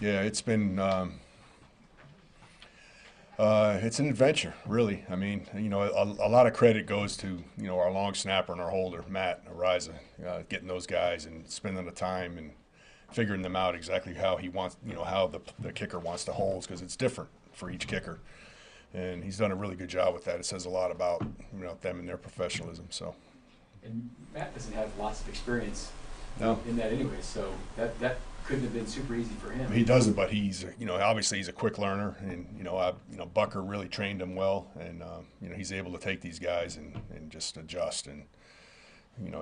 Yeah, it's an adventure, really. I mean, a lot of credit goes to, our long snapper and our holder, Matt Ariza, getting those guys and spending the time and figuring them out exactly how he wants, how the kicker wants to hold, because it's different for each kicker. And he's done a really good job with that. It says a lot about, them and their professionalism. So. And Matt doesn't have lots of experience No. in that anyway, so that couldn't have been super easy for him. He doesn't, but he's, obviously he's a quick learner, and Bucker really trained him well, and he's able to take these guys and just adjust, and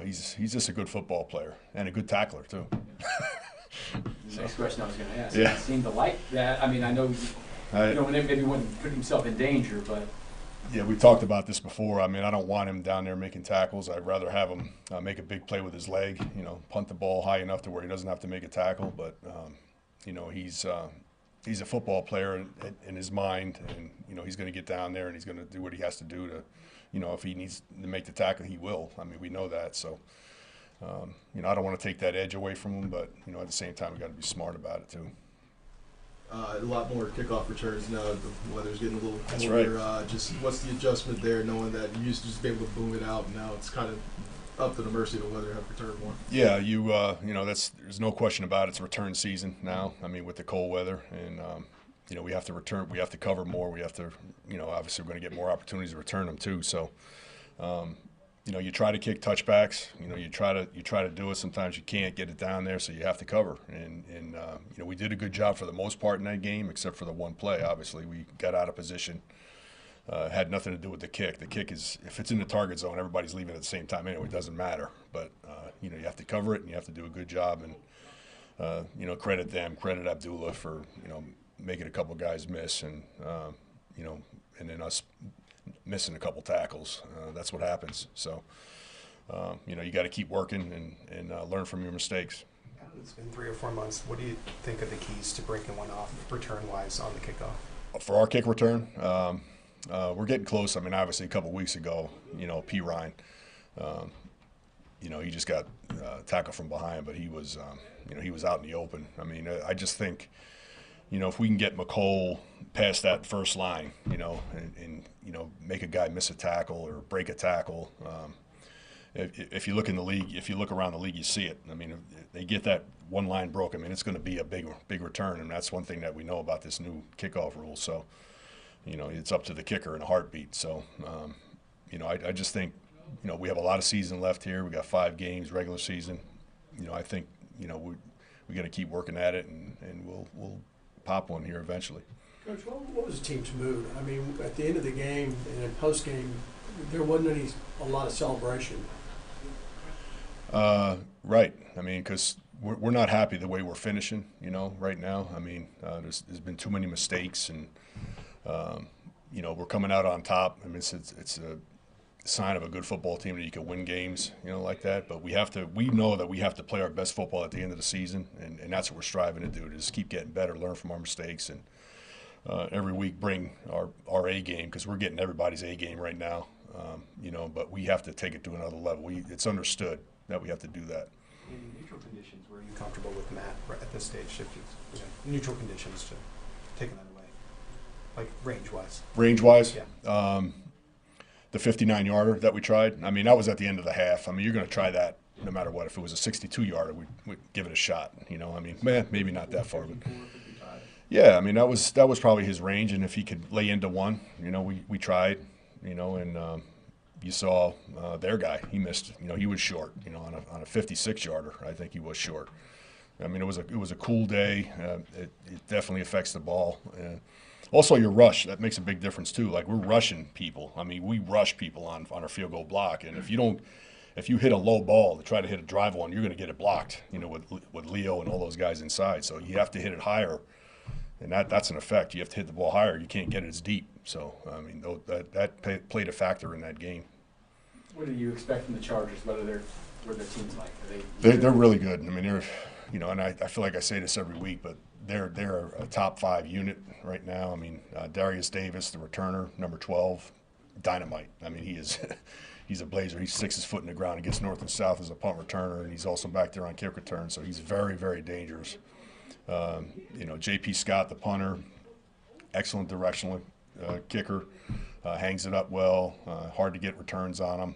he's just a good football player and a good tackler too. The next question I was going to ask. Yeah. He seemed to like that. I mean, I know, maybe wouldn't put himself in danger, but. Yeah, we talked about this before. I mean, I don't want him down there making tackles. I'd rather have him make a big play with his leg, punt the ball high enough to where he doesn't have to make a tackle. But, he's a football player in his mind, and, he's going to get down there and he's going to do what he has to do to, if he needs to make the tackle, he will. I mean, we know that. So, I don't want to take that edge away from him, but, at the same time, we got to be smart about it too. A lot more kickoff returns now. The weather's getting a little That's colder. right. Just what's the adjustment there, knowing that you used to just be able to boom it out, and now it's kind of up to the mercy of the weather to have return more. Yeah, there's no question about it. It's return season now. I mean, with the cold weather, and we have to return. We have to cover more. We have to, obviously we're going to get more opportunities to return them too. So, you try to kick touchbacks. You try to do it. Sometimes you can't get it down there, so you have to cover. And we did a good job for the most part in that game, except for the one play. Obviously, we got out of position. Had nothing to do with the kick. The kick is, if it's in the target zone, everybody's leaving at the same time anyway. It doesn't matter. But you have to cover it, and you have to do a good job. And credit them, credit Abdullah for making a couple guys miss, and and then us missing a couple tackles. That's what happens. So, you got to keep working and learn from your mistakes. It's been 3 or 4 months. What do you think are the keys to breaking one off return-wise on the kickoff? For our kick return, we're getting close. I mean, obviously a couple weeks ago, P. Ryan, he just got tackled from behind, but he was, he was out in the open. I mean, I just think, if we can get McCole past that first line, and make a guy miss a tackle or break a tackle. If you look in the league, if you look around the league, you see it. I mean, if they get that one line broke, I mean, it's going to be a big return, and that's one thing that we know about this new kickoff rule. So, it's up to the kicker in a heartbeat. So, I just think, we have a lot of season left here. We got 5 games, regular season. I think, we got to keep working at it, and we'll pop one here eventually. Coach, what was the team's mood? I mean, at the end of the game and in post-game, there wasn't a lot of celebration. Right. I mean, because we're not happy the way we're finishing, right now. I mean, there's been too many mistakes, and, we're coming out on top. I mean, it's a sign of a good football team that you can win games, like that. But we know that we have to play our best football at the end of the season, and that's what we're striving to do, to just keep getting better, learn from our mistakes, and every week bring our A game, because we're getting everybody's A game right now, but we have to take it to another level. It's understood that we have to do that. In neutral conditions, were you comfortable with Matt at this stage? If neutral conditions, to taking that away, like range-wise? Range-wise? Yeah. The 59-yarder that we tried, I mean, that was at the end of the half. I mean, you're going to try that no matter what. If it was a 62-yarder, we'd give it a shot. I mean, maybe not that far, but yeah, I mean, that was probably his range. And if he could lay into one, we tried, and you saw their guy. He missed. He was short. On a 56-yarder, I think he was short. I mean, it was a cool day. It definitely affects the ball. Also, your rush, that makes a big difference too. Like, we're rushing people. I mean, we rush people on our field goal block, and if you hit a low ball to try to hit a drive one, you're going to get it blocked. With Leo and all those guys inside. So you have to hit it higher, and that's an effect. You have to hit the ball higher. You can't get it as deep. So I mean, that played a factor in that game. What do you expect from the Chargers? What are their teams like? They're really good. I mean, they're, and I feel like I say this every week, but they're a top 5 unit right now. I mean, Darius Davis, the returner, number 12, dynamite. I mean, he's a blazer. He sticks his foot in the ground and gets north and south as a punt returner, and he's also back there on kick return. So he's very, very dangerous. J.P. Scott, the punter, excellent directional kicker, hangs it up well. Hard to get returns on him.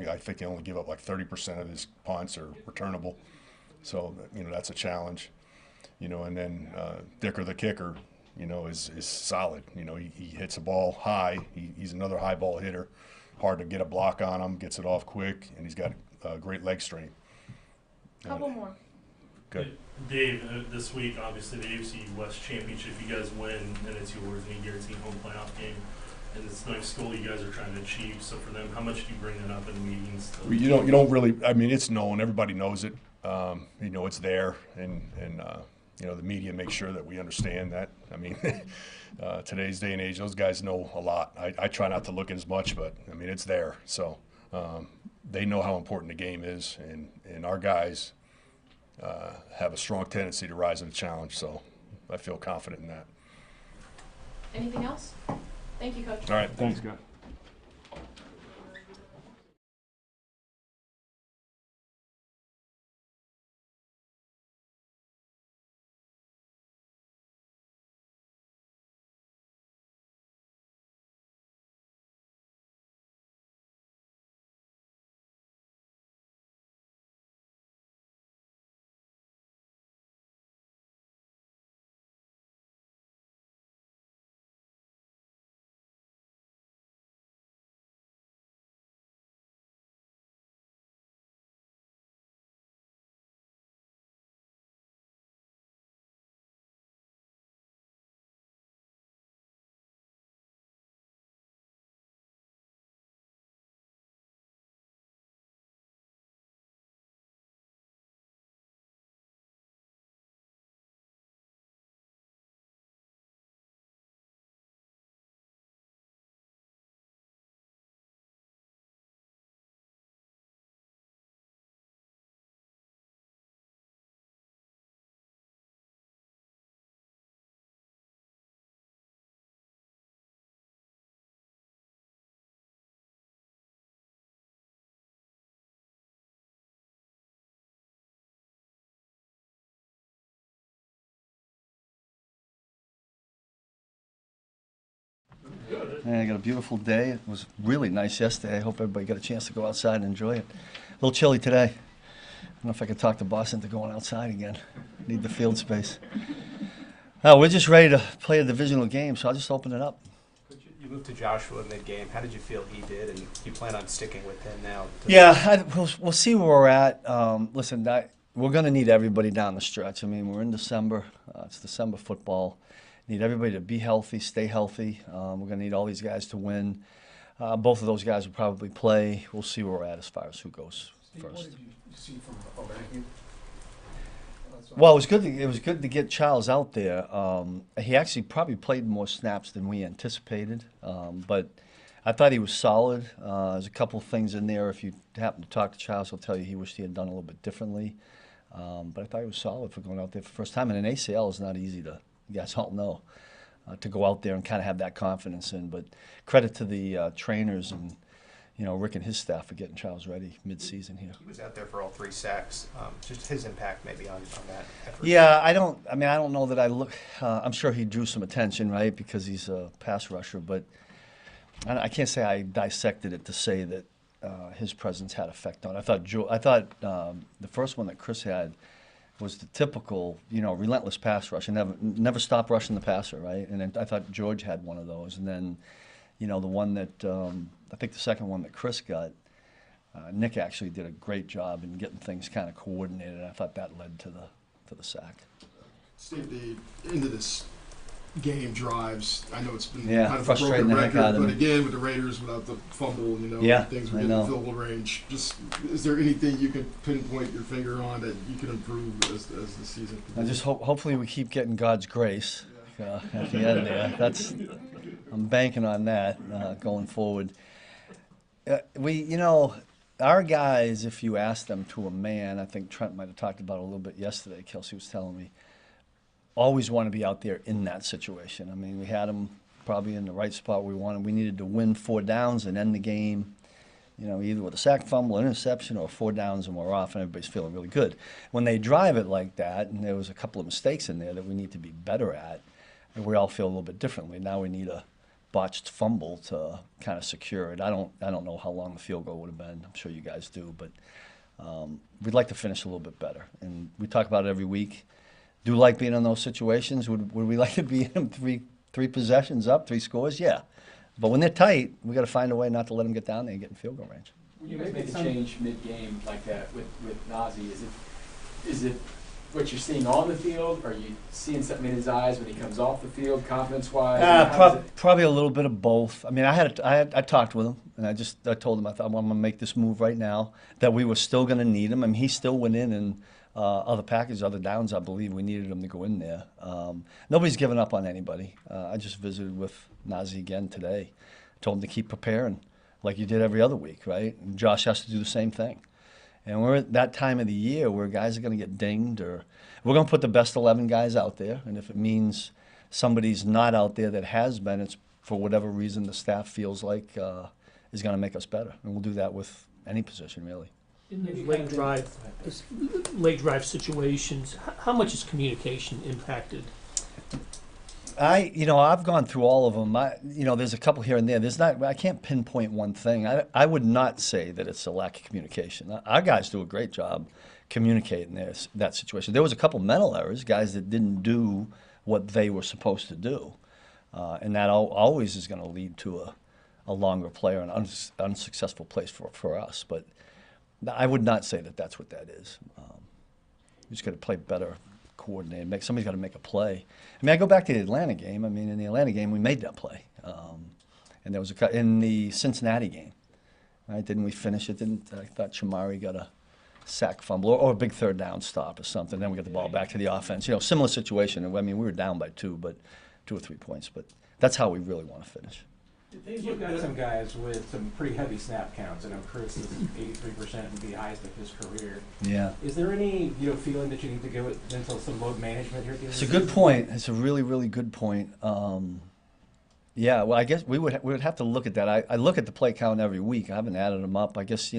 I think they only give up like 30% of his punts are returnable. So that's a challenge. And then Dicker, the kicker, is solid. He hits a ball high. He's another high ball hitter. Hard to get a block on him. Gets it off quick, and he's got great leg strength. Couple more. Good. Dave, this week, obviously, the AFC West Championship, you guys win, and it's yours, and you guarantee home playoff game. And it's a nice goal you guys are trying to achieve. So for them, how much do you bring that up in meetings? You don't really. I mean, it's known. Everybody knows it. It's there, and the media makes sure that we understand that. I mean, today's day and age, those guys know a lot. I try not to look at as much, but I mean, it's there. So they know how important the game is, and our guys have a strong tendency to rise to the challenge. So I feel confident in that. Anything else? Thank you, Coach. All right, thanks, guys. And I got a beautiful day. It was really nice yesterday. I hope everybody got a chance to go outside and enjoy it. A little chilly today. I don't know if I could talk to Boston into going outside again. Need the field space. We're just ready to play a divisional game, so I'll just open it up. You moved to Joshua mid-game. How did you feel he did, and you plan on sticking with him now? Yeah, we'll see where we're at. Listen, we're going to need everybody down the stretch. I mean, we're in December. It's December football. Need everybody to be healthy, stay healthy. We're going to need all these guys to win. Both of those guys will probably play. We'll see where we're at as far as who goes Steve, first. what did you see from O'Banky? Well, it was good to get Charles out there. He actually probably played more snaps than we anticipated, but I thought he was solid. There's a couple of things in there. If you happen to talk to Charles, he'll tell you he wished he had done a little bit differently. But I thought he was solid for going out there for the first time. And an ACL is not easy to, you guys all know, to go out there and kind of have that confidence in. But credit to the trainers and Rick and his staff for getting Charles ready mid-season here. He was out there for all 3 sacks. Just his impact maybe on that effort. Yeah, I don't know that I look. I'm sure he drew some attention, right, because he's a pass rusher. But I can't say I dissected it to say that his presence had effect on it. I thought the first one that Chris had was the typical, relentless pass rush and never stop rushing the passer, right? And then I thought George had one of those, and then, the one that I think the second one that Chris got, Nick actually did a great job in getting things kind of coordinated. And I thought that led to the sack. Steve, the end of this game drives. I know it's been Yeah, kind of a frustrating broken the heck record, out of but me. again with the Raiders without the fumble, Yeah, things I were getting know. in field goal range. Just is there anything you can pinpoint your finger on that you can improve as the season I continues? just hopefully we keep getting God's grace at the end there. I'm banking on that going forward. Our guys, if you ask them to a man, I think Trent might have talked about it a little bit yesterday. Kelsey was telling me, always want to be out there in that situation. I mean, we had them probably in the right spot we wanted. We needed to win 4 downs and end the game, either with a sack fumble, an interception, or 4 downs and we're off, and everybody's feeling really good. When they drive it like that, and there was a couple of mistakes in there that we need to be better at, and we all feel a little bit differently. Now we need a botched fumble to kind of secure it. I don't know how long the field goal would have been. I'm sure you guys do, but we'd like to finish a little bit better. And we talk about it every week. Do like being in those situations? Would we like to be in them three possessions up, 3 scores? Yeah. But when they're tight, we got to find a way not to let them get down there and get in field goal range. When you guys make a change mid-game like that with Nagy, is it what you're seeing on the field? Are you seeing something in his eyes when he comes off the field, confidence-wise? Probably a little bit of both. I mean, I talked with him, and I told him I thought, well, I'm going to make this move right now, that we were still going to need him. I mean, he still went in and other packages, other downs, I believe we needed him to go in there. Nobody's given up on anybody. I just visited with Nazi again today. Told him to keep preparing like you did every other week, right? And Josh has to do the same thing. And we're at that time of the year where guys are going to get dinged, or we're going to put the best 11 guys out there. And if it means somebody's not out there that has been, it's for whatever reason the staff feels like is going to make us better. And we'll do that with any position, really. In those late drive situations, how much is communication impacted? I've gone through all of them. There's a couple here and there. I can't pinpoint one thing. I would not say that it's a lack of communication. Our guys do a great job communicating that situation. There was a couple mental errors, guys that didn't do what they were supposed to do, and that always is going to lead to a longer play or an unsuccessful place for us. But I would not say that that's what that is. You just got to play better, coordinated. Somebody's got to make a play. I mean, I go back to the Atlanta game. I mean, in the Atlanta game, we made that play, and there was in the Cincinnati game, right? Didn't we finish it? I thought Shamari got a sack fumble or a big 3rd down stop or something. Then we got the ball back to the offense. Similar situation. I mean, we were down by 2 or 3 points, but that's how we really want to finish. You've got some guys with some pretty heavy snap counts. I know Chris is 83% and the highest of his career. Yeah. Is there any feeling that you need to go into some load management here? It's a good point. It's a really, really good point. Yeah. Well, I guess we would have to look at that. I look at the play count every week. I haven't added them up. I guess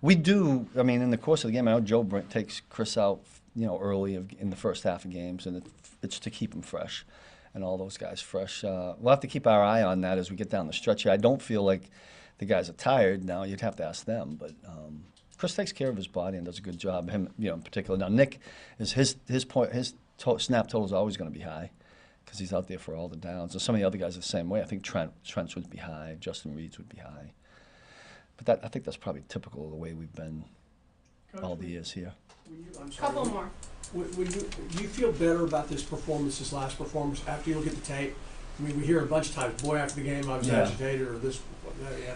we do. I mean, in the course of the game, I know Joe Brent takes Chris out early in the first half of games, and it's to keep him fresh. And all those guys fresh. We'll have to keep our eye on that as we get down the stretch here. I don't feel like the guys are tired now. You'd have to ask them, but Chris takes care of his body and does a good job. Him, in particular. Now Nick is his snap total is always going to be high because he's out there for all the downs. And some of the other guys are the same way. I think Trent's would be high. Justin Reed's would be high. But I think that's probably typical of the way we've been all the years here. Couple more. Do you feel better about this last performance, after you look at the tape? I mean, we hear a bunch of times, boy, after the game I was agitated, or this.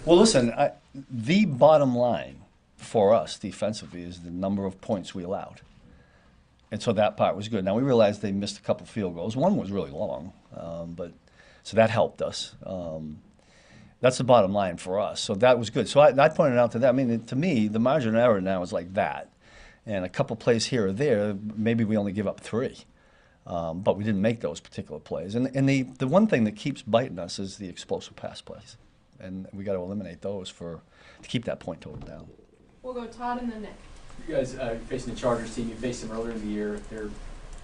Well, listen, the bottom line for us defensively is the number of points we allowed. And so that part was good. Now, we realized they missed a couple field goals. One was really long, so that helped us. That's the bottom line for us. So that was good. So I pointed out to them. I mean, to me, the margin of error now is like that. And a couple plays here or there, maybe we only give up 3. But we didn't make those particular plays. And the one thing that keeps biting us is the explosive pass plays. And we got to eliminate those to keep that point total down. We'll go Todd and then Nick. You guys facing the Chargers team, you faced them earlier in the year. They're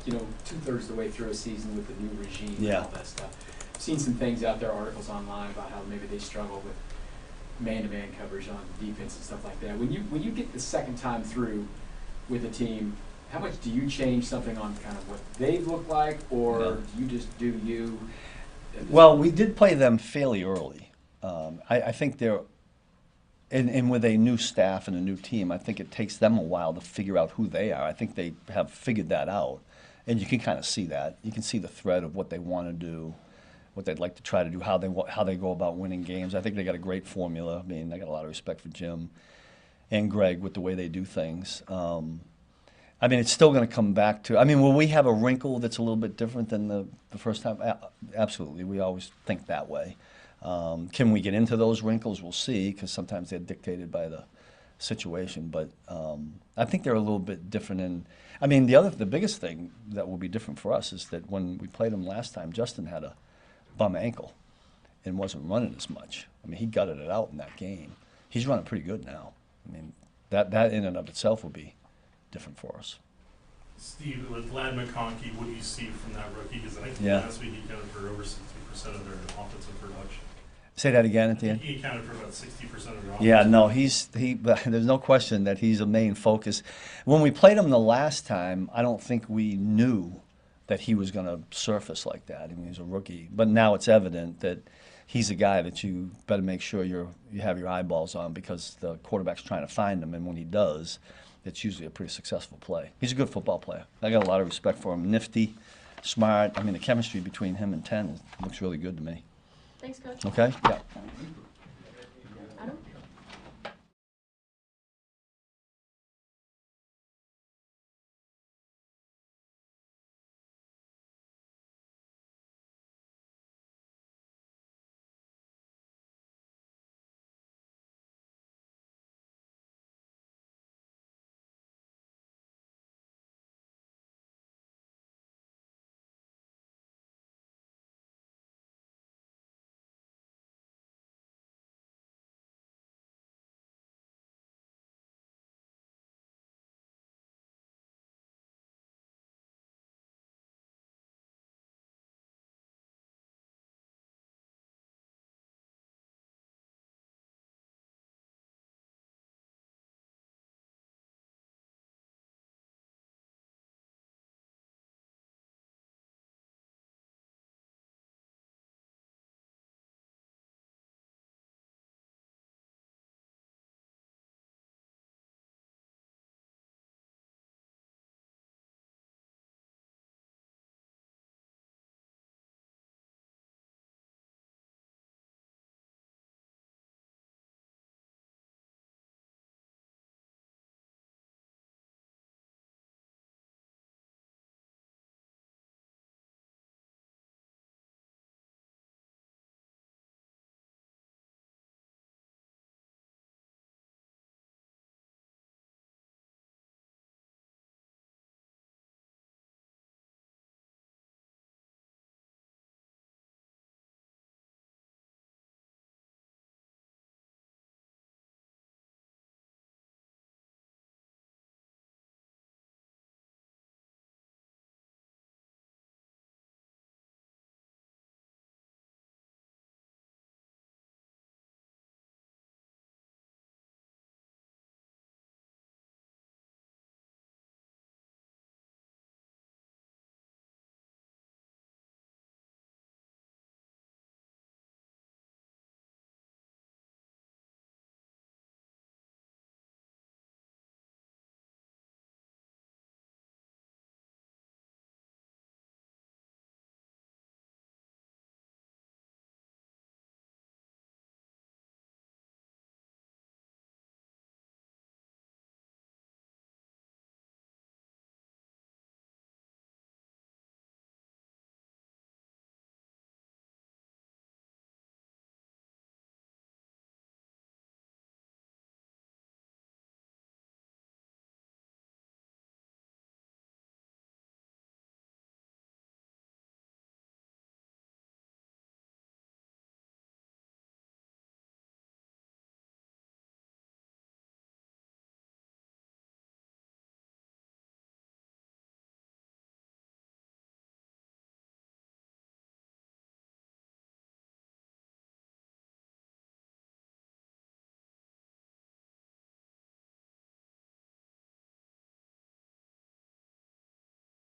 2/3 of the way through a season with the new regime and all that stuff. Seen some things out there, articles online about how maybe they struggle with man-to-man coverage on defense and stuff like that. When you get the second time through with a team, how much do you change something on kind of what they look like, or do you just do you? Well, we did play them fairly early. I think they're, and with a new staff and a new team, I think it takes them a while to figure out who they are. I think they have figured that out, and you can kind of see that. You can see the thread of what they want to do, what they'd like to try to do, how they go about winning games. I think they got a great formula. I mean, I got a lot of respect for Jim and Greg with the way they do things. I mean, it's still going to come back to, will we have a wrinkle that's a little bit different than the first time? Absolutely. We always think that way. Can we get into those wrinkles? We'll see, because sometimes they're dictated by the situation. But I think they're a little bit different. The biggest thing that will be different for us is that when we played them last time, Justin had a bum ankle and wasn't running as much. He gutted it out in that game. he's running pretty good now. I mean, that in and of itself will be different for us. Steve, with Lad McConkey, what do you see from that rookie? Because I think last week he accounted for over 60% of their offensive production. Say that again at the end. He accounted for about 60% of their offense. Yeah, no, there's no question that he's a main focus. When we played him the last time, I don't think we knew that he was going to surface like that. I mean, he's a rookie. But now it's evident that he's a guy that you better make sure you have your eyeballs on, because the quarterback's trying to find him, and when he does, it's usually a pretty successful play. He's a good football player. I got a lot of respect for him. Nifty, smart. I mean, the chemistry between him and 10 looks really good to me. Thanks, Coach. Okay? Yeah. Adam?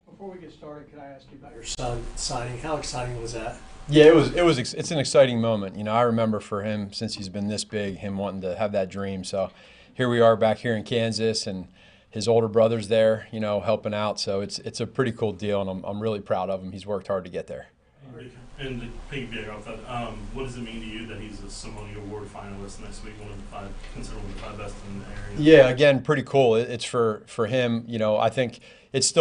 Before we get started, can I ask you about your son signing? How exciting was that? Yeah, it's an exciting moment. You know, I remember for him, since he's been this big, him wanting to have that dream. So here we are back here in Kansas, and his older brother's there, you know, helping out. So it's a pretty cool deal, and I'm really proud of him. He's worked hard to get there. And to piggyback off that, what does it mean to you that he's a Simone Award finalist next week, one of the five, considered one of the five best in the area? Yeah, again, pretty cool. It's for him. You know, I think it's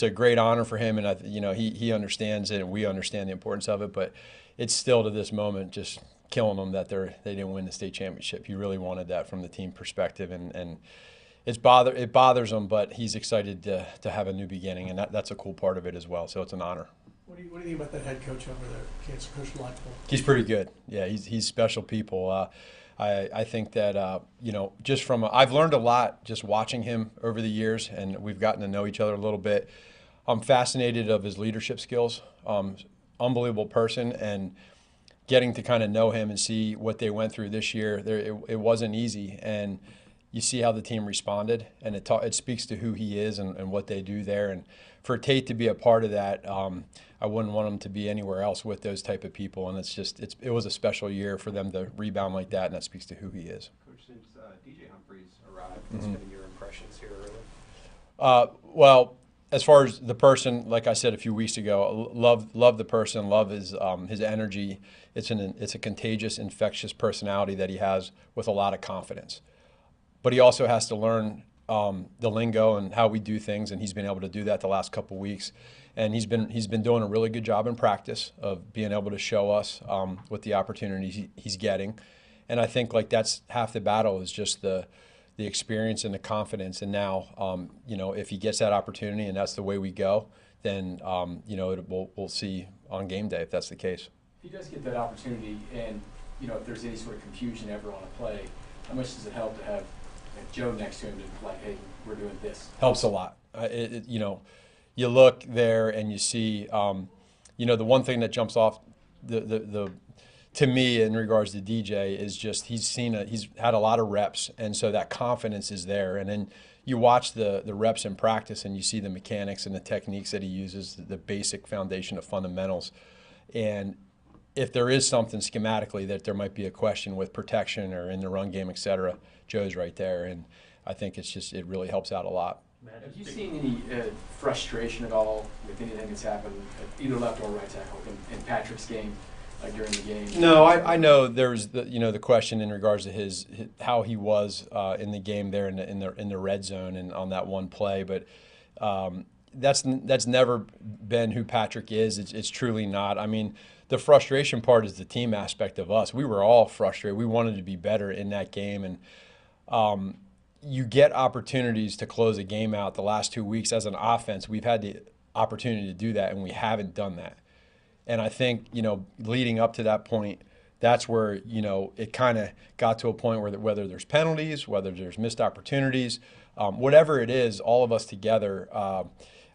a great honor for him, and you know, he understands it, and we understand the importance of it. But it's still, to this moment, just killing them that they didn't win the state championship. He really wanted that from the team perspective, and it bothers him, but he's excited to have a new beginning, and that's a cool part of it as well. So it's an honor. What do you think about that head coach over there, Kansas, Coach Lightful? He's pretty good. Yeah, he's special people. I think that, just I've learned a lot just watching him over the years, and we've gotten to know each other a little bit. I'm fascinated of his leadership skills. Unbelievable person, and getting to kind of know him and see what they went through this year, it wasn't easy. And you see how the team responded, and it speaks to who he is and what they do there. And for Tate to be a part of that, I wouldn't want him to be anywhere else with those type of people. And it was a special year for them to rebound like that, and that speaks to who he is. Coach, since DJ Humphries arrived, what's been your impressions here early? Well, as far as the person, like I said a few weeks ago, love the person, love his energy. It's a contagious, infectious personality that he has with a lot of confidence. But he also has to learn the lingo and how we do things, and he's been able to do that the last couple of weeks. And he's been doing a really good job in practice of being able to show us what the opportunities he's getting. And I think like that's half the battle is just the experience and the confidence. And now, if he gets that opportunity and that's the way we go, then we'll see on game day if that's the case. If he does get that opportunity, and if there's any sort of confusion ever on a play, how much does it help to have Joe next to him to like, hey, we're doing this? Helps a lot. You look there and you see, the one thing that jumps off to me in regards to DJ is just he's had a lot of reps, and so that confidence is there. And then you watch the reps in practice and you see the mechanics and the techniques that he uses, the basic foundation of fundamentals. And if there is something schematically that there might be a question with protection or in the run game, et cetera, Joe's right there. And I think it really helps out a lot. Have you seen any frustration at all with anything that's happened at either left or right tackle in Patrick's game, like during the game? No, I know there's the question in regards to his how he was in the game there in the red zone and on that one play, but that's never been who Patrick is. It's truly not. I mean, the frustration part is the team aspect of us. We were all frustrated. We wanted to be better in that game, and you get opportunities to close a game out the last 2 weeks as an offense. We've had the opportunity to do that, and we haven't done that. And I think, leading up to that point, that's where, it kind of got to a point where whether there's penalties, whether there's missed opportunities, whatever it is, all of us together,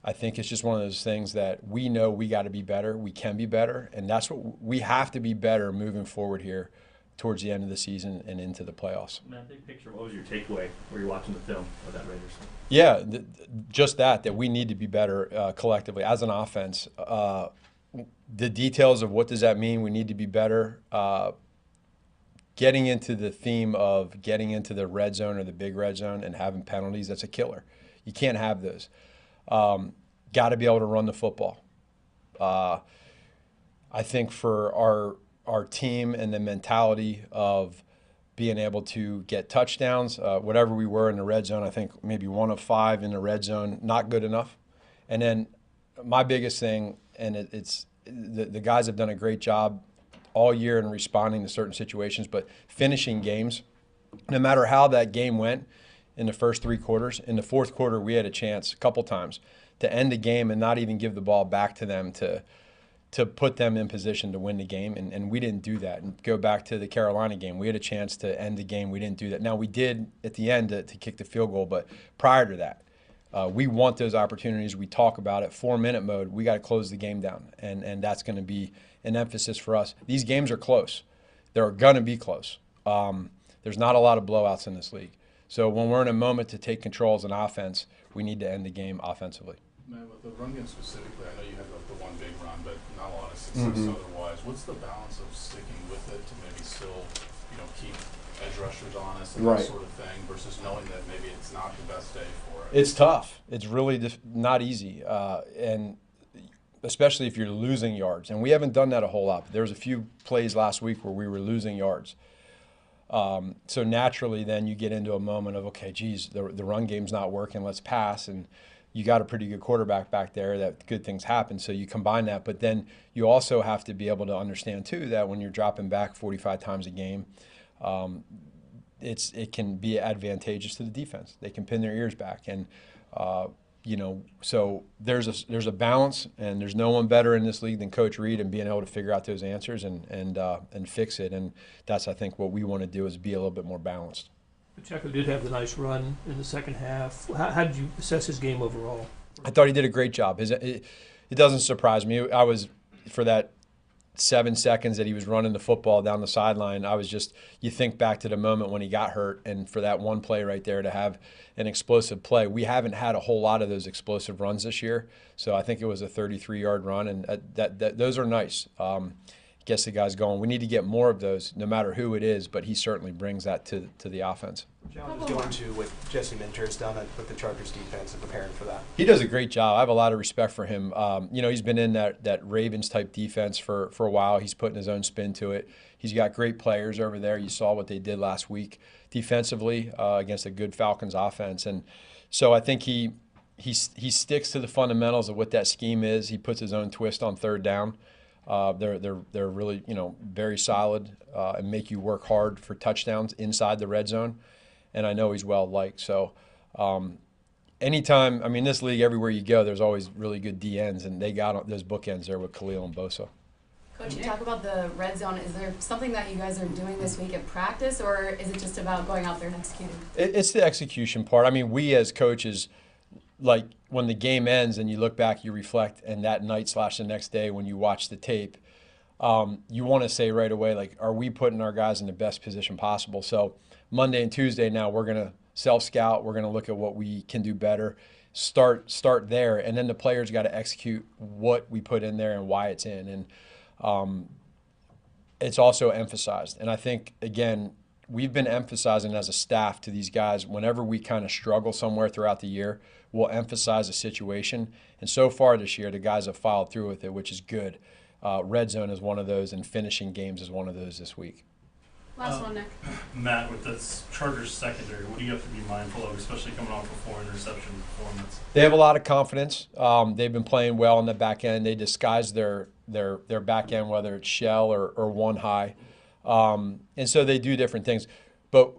I think it's just one of those things that we know we got to be better, we can be better, and that's what we have to be better moving forward here towards the end of the season and into the playoffs. Matt, big picture, what was your takeaway where you're watching the film of that Raiders? Yeah, just that we need to be better collectively as an offense. The details of what does that mean, we need to be better. Getting into the theme of getting into the red zone or the big red zone and having penalties, that's a killer. You can't have those. Got to be able to run the football. I think for our team and the mentality of being able to get touchdowns, whatever we were in the red zone, I think maybe 1 of 5 in the red zone, not good enough. And then my biggest thing, and it's the guys have done a great job all year in responding to certain situations, but finishing games, no matter how that game went in the first 3 quarters, in the fourth quarter we had a chance a couple times to end the game and not even give the ball back to them to put them in position to win the game, and we didn't do that. And go back to the Carolina game, we had a chance to end the game, we didn't do that. Now we did at the end to kick the field goal, but prior to that, we want those opportunities. We talk about it. 4-minute mode, we got to close the game down, and that's going to be an emphasis for us. These games are close. They're going to be close. There's not a lot of blowouts in this league. So when we're in a moment to take control as an offense, we need to end the game offensively. Man, with the run game specifically, I know you had the one big run, but not a lot of success otherwise. What's the balance of sticking with it to maybe still, keep edge rushers honest and that sort of thing, versus knowing that maybe it's not the best day for it? It's tough. It's really not easy, and especially if you're losing yards. And we haven't done that a whole lot. There was a few plays last week where we were losing yards. So naturally, then you get into a moment of, okay, geez, the run game's not working. Let's pass. And you got a pretty good quarterback back there that good things happen. So you combine that. But then you also have to be able to understand, too, that when you're dropping back 45 times a game, it can be advantageous to the defense. They can pin their ears back. And, So there's a balance, and there's no one better in this league than Coach Reed and being able to figure out those answers and fix it. And that's, I think, what we want to do is be a little bit more balanced. Pacheco did have the nice run in the second half. How did you assess his game overall? I thought he did a great job. It doesn't surprise me. I was, for that 7 seconds that he was running the football down the sideline, you think back to the moment when he got hurt, and for that one play right there to have an explosive play. We haven't had a whole lot of those explosive runs this year, so I think it was a 33-yard run, and those are nice. Gets the guys going. We need to get more of those, no matter who it is, but he certainly brings that to the offense. John is doing to what Jesse Minter has done with the Chargers defense and preparing for that. He does a great job. I have a lot of respect for him. He's been in that Ravens-type defense for a while. He's putting his own spin to it. He's got great players over there. You saw what they did last week defensively against a good Falcons offense. And so I think he sticks to the fundamentals of what that scheme is. He puts his own twist on third down. They're really, very solid and make you work hard for touchdowns inside the red zone. And I know he's well liked. So anytime, this league, everywhere you go, there's always really good DNs, and they got those bookends there with Khalil and Bosa. Coach, you talk about the red zone. Is there something that you guys are doing this week at practice, or is it just about going out there and executing? It's the execution part. We as coaches, like when the game ends and you look back, you reflect, and that night / the next day when you watch the tape, you want to say right away, like, are we putting our guys in the best position possible? So Monday and Tuesday now we're going to self-scout. We're going to look at what we can do better, start there, and then the players got to execute what we put in there and why it's in. And it's also emphasized. And I think, again, we've been emphasizing as a staff to these guys whenever we kind of struggle somewhere throughout the year, we'll emphasize the situation. And so far this year, the guys have followed through with it, which is good. Red zone is one of those, and finishing games is one of those this week. Last one, Nick. Matt, with the Chargers secondary, what do you have to be mindful of, especially coming off a 4-interception performance? They have a lot of confidence. They've been playing well on the back end. They disguise their back end, whether it's shell or one high. And so they do different things. But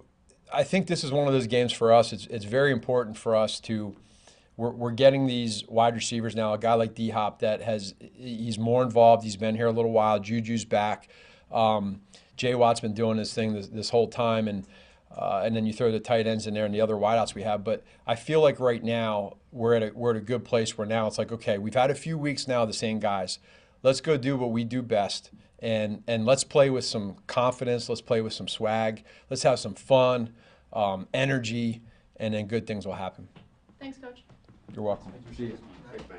I think this is one of those games for us. It's very important for us to we're getting these wide receivers now. A guy like D-Hop he's more involved. He's been here a little while. Juju's back. Jay Watt's been doing his thing this whole time, and then you throw the tight ends in there and the other wideouts we have. But I feel like right now we're at a good place where now it's like, okay, we've had a few weeks now of the same guys. Let's go do what we do best, and let's play with some confidence. Let's play with some swag. Let's have some fun, energy, and then good things will happen. Thanks, Coach. You're welcome. Thanks, man.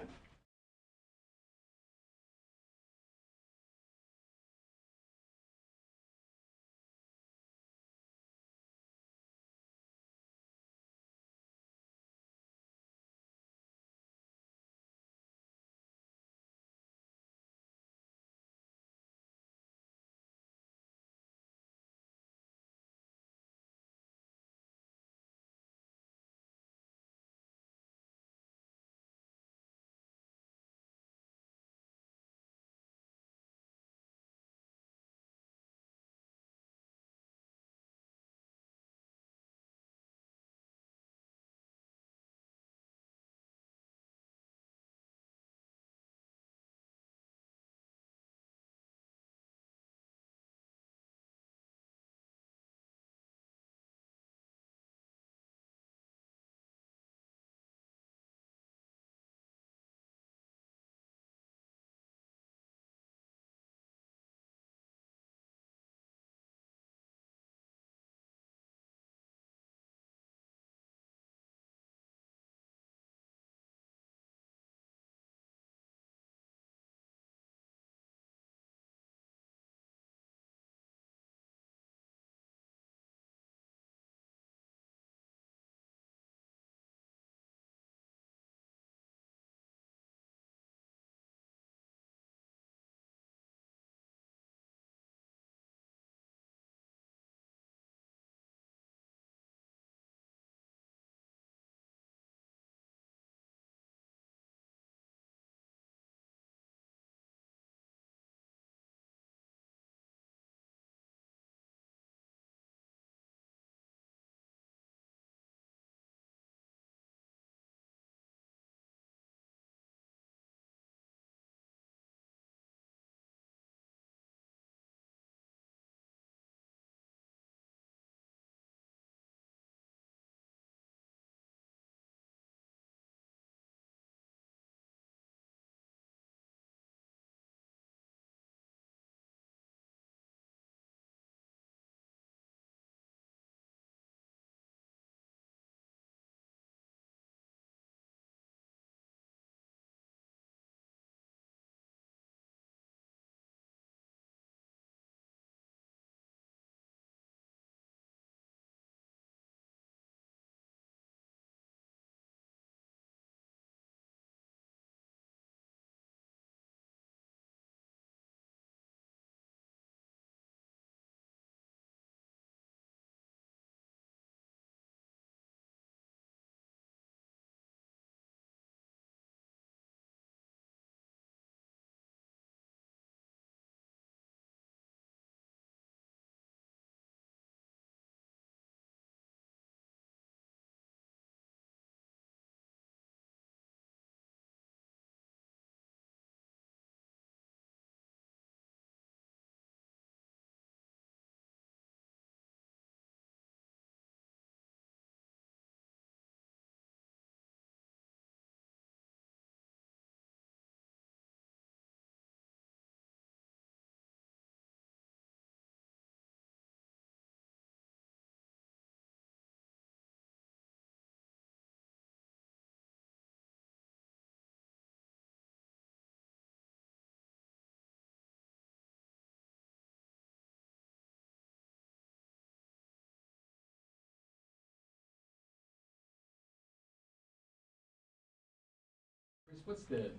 what's the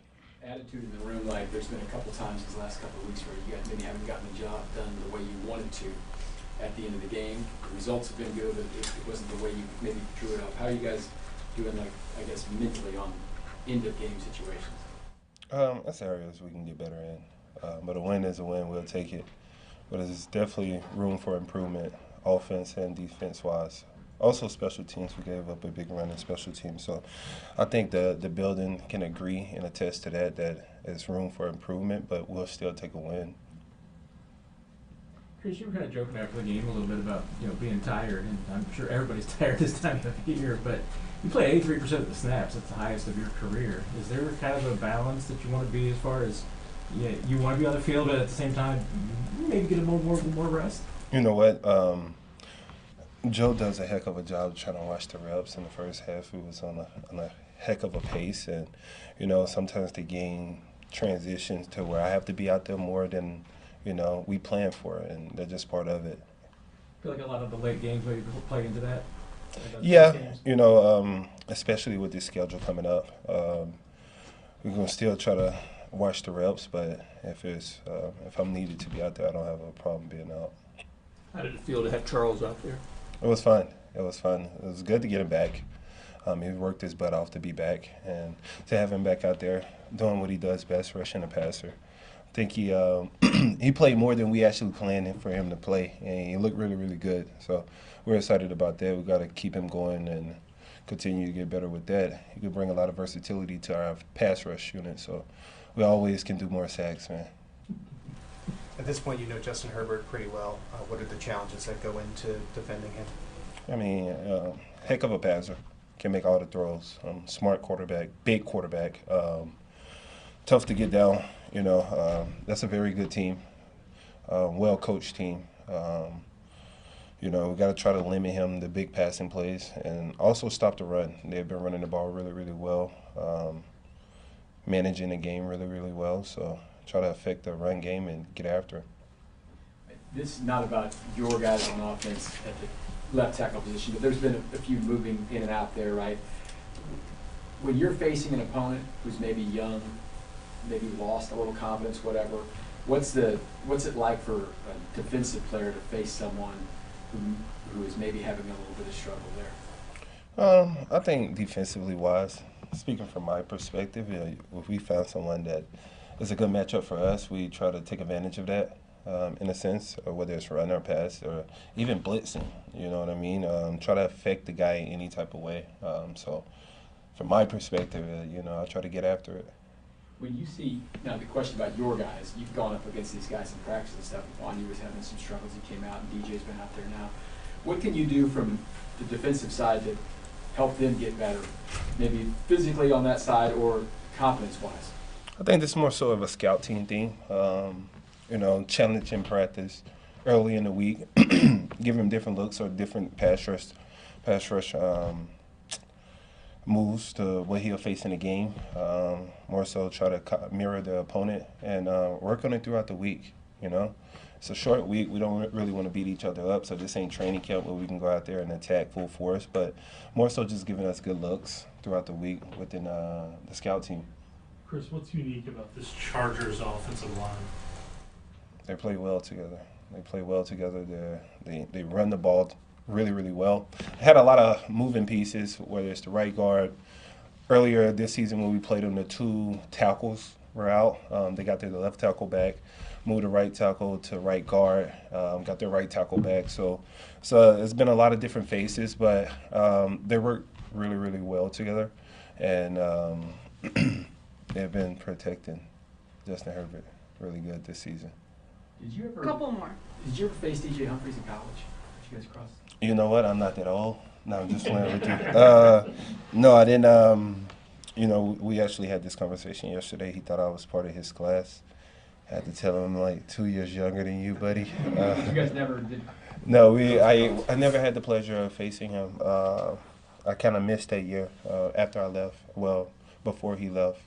attitude in the room like? There's been a couple times these last couple of weeks where you guys maybe haven't gotten the job done the way you wanted to at the end of the game. The results have been good, but it wasn't the way you maybe drew it up. How are you guys doing, like, I guess, mentally on end of game situations? That's areas we can get better in. But a win is a win. We'll take it. But there's definitely room for improvement, offense and defense-wise. Also, special teams. We gave up a big run in special teams. So I think the building can agree and attest to that there's room for improvement, but we'll still take a win. Chris, you were kind of joking after the game a little bit about, being tired, and I'm sure everybody's tired this time of year, but you play 83% of the snaps. That's the highest of your career. Is there kind of a balance that you want to be as far as, you want to be on the field, but at the same time, maybe get a more rest? You know what? Joe does a heck of a job trying to watch the reps. In the first half, we was on a heck of a pace, and sometimes the game transitions to where I have to be out there more than we plan for it, and they're just part of it. I feel like a lot of the late games maybe play into that. Yeah, especially with this schedule coming up, we're gonna still try to watch the reps, but if I'm needed to be out there, I don't have a problem being out. How did it feel to have Charles out there? It was fun. It was fun. It was good to get him back. He worked his butt off to be back, and to have him back out there doing what he does best, rushing the passer. I think he played more than we actually planned for him to play, and he looked really, really good. So we're excited about that. We've got to keep him going and continue to get better with that. He could bring a lot of versatility to our pass rush unit, so we always can do more sacks, man. At this point, you know Justin Herbert pretty well. What are the challenges that go into defending him? I mean, heck of a passer. Can make all the throws. Smart quarterback, big quarterback. Tough to get down. That's a very good team, well-coached team. We got to try to limit him to big passing plays and also stop the run. They've been running the ball really, really well, managing the game really, really well. So try to affect the run game and get after it. This is not about your guys on offense at the left tackle position, but there's been a few moving in and out there, right? When you're facing an opponent who's maybe young, maybe lost a little confidence, whatever, what's it like for a defensive player to face someone who is maybe having a little bit of struggle there? I think defensively wise, speaking from my perspective, if we found someone that is a good matchup for us, we try to take advantage of that. In a sense, or whether it's run or pass or even blitzing, you know what I mean? Try to affect the guy in any type of way. So from my perspective, I try to get after it. When you see, now the question about your guys, you've gone up against these guys in practice and stuff. Wanye was having some struggles, he came out, and DJ's been out there now. What can you do from the defensive side to help them get better, maybe physically on that side or confidence-wise? I think this is more so of a scout team thing. Challenge in practice early in the week, give him different looks or different pass rush moves to what he'll face in the game. More so try to mirror the opponent and work on it throughout the week, It's a short week. We don't really want to beat each other up, so this ain't training camp where we can go out there and attack full force, but more so just giving us good looks throughout the week within the scout team. Chris, what's unique about this Chargers offensive line? They play well together. They run the ball really, really well. They had a lot of moving pieces, whether it's the right guard. Earlier this season when we played them, the two tackles were out. They got their left tackle back, moved the right tackle to right guard, got their right tackle back. So it's been a lot of different faces, but they work really, really well together. And they've been protecting Justin Herbert really good this season. Did you ever? Couple more. Did you ever face DJ Humphries in college? Did you guys cross? You know what? I'm not that old. No, I'm just playing with you. No, I didn't. We actually had this conversation yesterday. He thought I was part of his class. I had to tell him I'm like 2 years younger than you, buddy. You guys never did? No, I never had the pleasure of facing him. I kind of missed that year after I left. Well, before he left.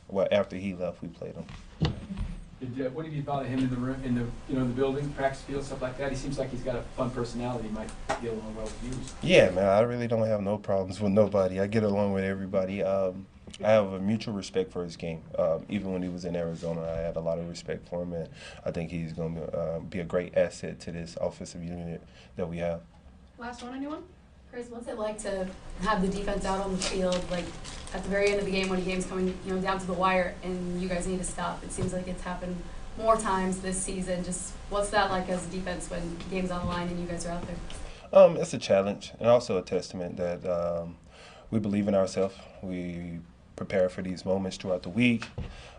Well, after he left, we played him. What have you thought of him in the room, in the building, practice field, stuff like that? He seems like he's got a fun personality. He might get along well with you. Yeah, man, I really don't have no problems with nobody. I get along with everybody. I have a mutual respect for his game. Even when he was in Arizona, I had a lot of respect for him, and I think he's going to be a great asset to this offensive unit that we have. Last one, anyone? Chris, what's it like to have the defense out on the field, like at the very end of the game when the game's coming, down to the wire, and you guys need to stop? It seems like it's happened more times this season. Just what's that like as a defense when the game's on the line and you guys are out there? It's a challenge and also a testament that we believe in ourselves. We prepare for these moments throughout the week,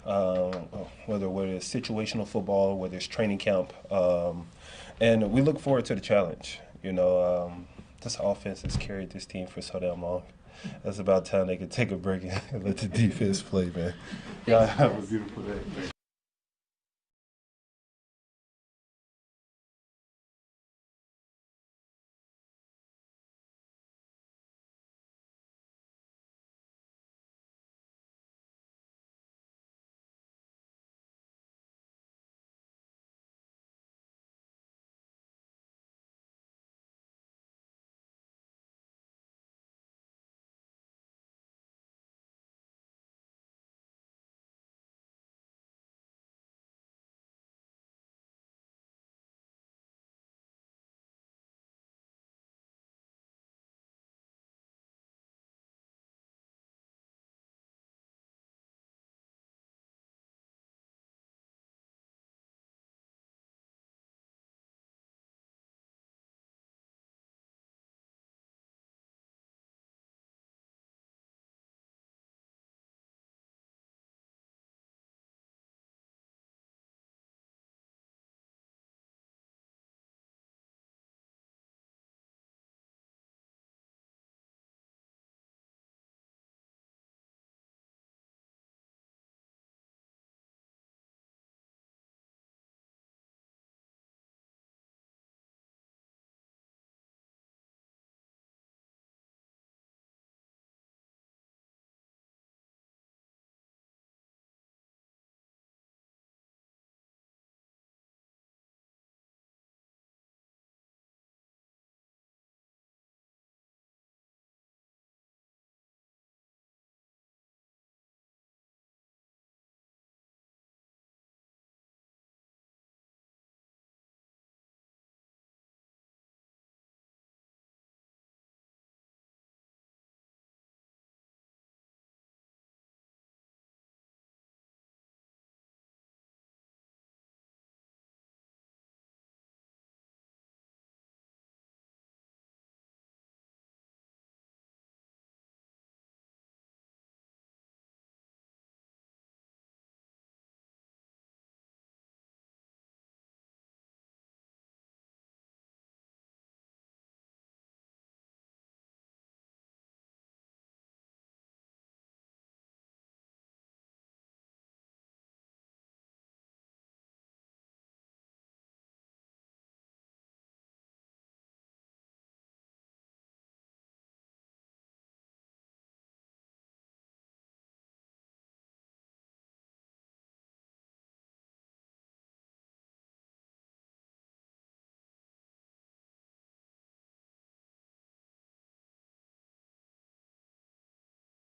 whether it's situational football, whether it's training camp, and we look forward to the challenge. This offense has carried this team for so damn long. It's about time they could take a break and let the defense play, man. Y'all have a beautiful day.